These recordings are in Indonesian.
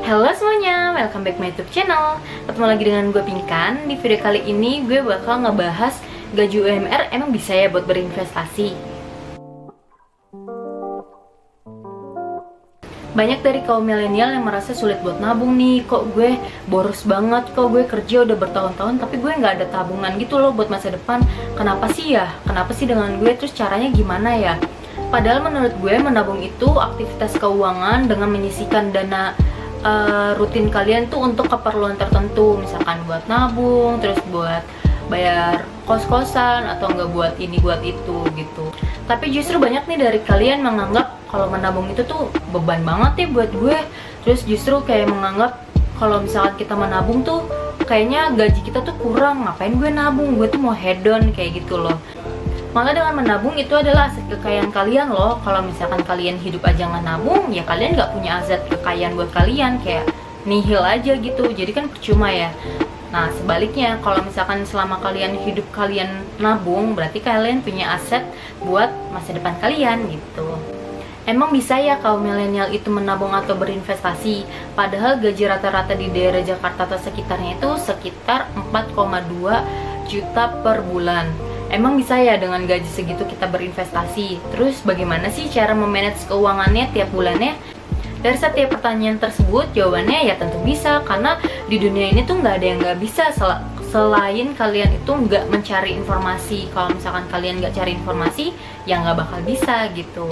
Halo semuanya, welcome back my YouTube channel. Ketemu lagi dengan gue Pinkan. Di video kali ini gue bakal ngebahas gaji UMR emang bisa ya buat berinvestasi. Banyak dari kaum milenial yang merasa sulit buat nabung nih. Kok gue boros banget, kok gue kerja udah bertahun-tahun tapi gue nggak ada tabungan gitu loh buat masa depan. Kenapa sih ya? Kenapa sih dengan gue? Terus caranya gimana ya? Padahal menurut gue menabung itu aktivitas keuangan dengan menyisihkan dana rutin kalian tuh untuk keperluan tertentu, misalkan buat nabung, terus buat bayar kos-kosan, atau enggak buat ini buat itu gitu. Tapi justru banyak nih dari kalian menganggap kalau menabung itu tuh beban banget ya buat gue. Terus justru kayak menganggap kalau misalkan kita menabung tuh kayaknya gaji kita tuh kurang, ngapain gue nabung, gue tuh mau hedon kayak gitu loh. Malah dengan menabung itu adalah aset kekayaan kalian loh. Kalau misalkan kalian hidup aja nggak nabung, ya kalian nggak punya aset kekayaan buat kalian, kayak nihil aja gitu. Jadi kan percuma ya. Nah sebaliknya, kalau misalkan selama kalian hidup kalian nabung, berarti kalian punya aset buat masa depan kalian gitu. Emang bisa ya kaum milenial itu menabung atau berinvestasi? Padahal gaji rata-rata di daerah Jakarta atau sekitarnya itu sekitar 4,2 juta per bulan. Emang bisa ya dengan gaji segitu kita berinvestasi? Terus bagaimana sih cara memanage keuangannya tiap bulannya? Dari setiap pertanyaan tersebut, jawabannya ya tentu bisa. Karena di dunia ini tuh nggak ada yang nggak bisa selain kalian itu nggak mencari informasi. Kalau misalkan kalian nggak cari informasi, ya nggak bakal bisa gitu.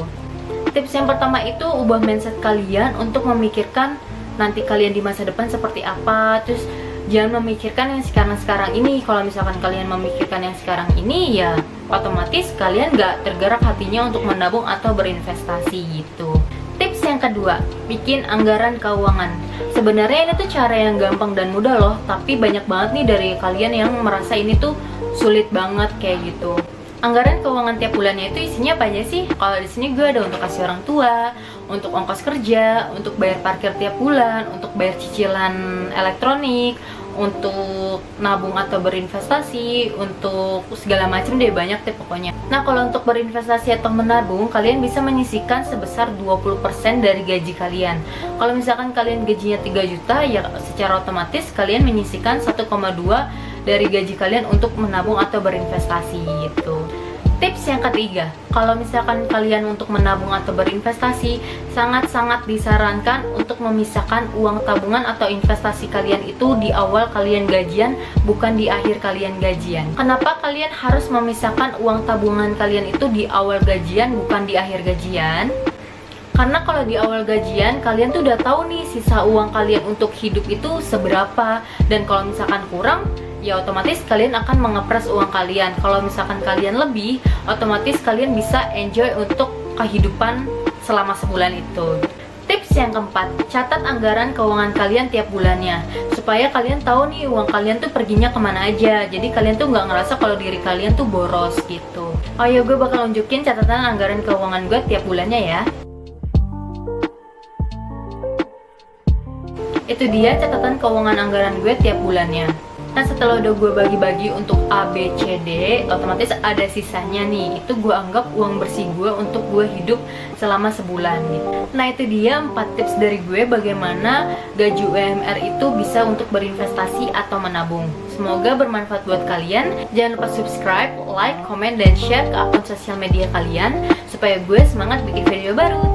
Tips yang pertama itu ubah mindset kalian untuk memikirkan nanti kalian di masa depan seperti apa. Terus jangan memikirkan yang sekarang-sekarang ini. Kalau misalkan kalian memikirkan yang sekarang ini, ya otomatis kalian nggak tergerak hatinya untuk menabung atau berinvestasi gitu. Tips yang kedua, bikin anggaran keuangan. Sebenarnya ini tuh cara yang gampang dan mudah loh, tapi banyak banget nih dari kalian yang merasa ini tuh sulit banget kayak gitu. Anggaran keuangan tiap bulannya itu isinya apa aja sih? Kalau di sini gue ada untuk kasih orang tua, untuk ongkos kerja, untuk bayar parkir tiap bulan, untuk bayar cicilan elektronik, untuk nabung atau berinvestasi, untuk segala macam deh, banyak deh pokoknya. Nah kalau untuk berinvestasi atau menabung, kalian bisa menyisihkan sebesar 20% dari gaji kalian. Kalau misalkan kalian gajinya 3 juta, ya secara otomatis kalian menyisihkan 1,2 dari gaji kalian untuk menabung atau berinvestasi gitu. Tips yang ketiga, kalau misalkan kalian untuk menabung atau berinvestasi, sangat-sangat disarankan untuk memisahkan uang tabungan atau investasi kalian itu di awal kalian gajian, bukan di akhir kalian gajian. Kenapa kalian harus memisahkan uang tabungan kalian itu di awal gajian, bukan di akhir gajian? Karena kalau di awal gajian, kalian tuh udah tahu nih sisa uang kalian untuk hidup itu seberapa. Dan kalau misalkan kurang, ya otomatis kalian akan mengepres uang kalian. Kalau misalkan kalian lebih, otomatis kalian bisa enjoy untuk kehidupan selama sebulan itu. Tips yang keempat, catat anggaran keuangan kalian tiap bulannya, supaya kalian tahu nih uang kalian tuh perginya kemana aja. Jadi kalian tuh nggak ngerasa kalau diri kalian tuh boros gitu. Oh ya, gue bakal nunjukin catatan anggaran keuangan gue tiap bulannya ya. Itu dia catatan keuangan anggaran gue tiap bulannya. Nah setelah udah gue bagi-bagi untuk A, B, C, D, otomatis ada sisanya nih. Itu gue anggap uang bersih gue untuk gue hidup selama sebulan gitu. Nah itu dia 4 tips dari gue bagaimana gaji UMR itu bisa untuk berinvestasi atau menabung. Semoga bermanfaat buat kalian. Jangan lupa subscribe, like, comment, dan share ke akun sosial media kalian supaya gue semangat bikin video baru.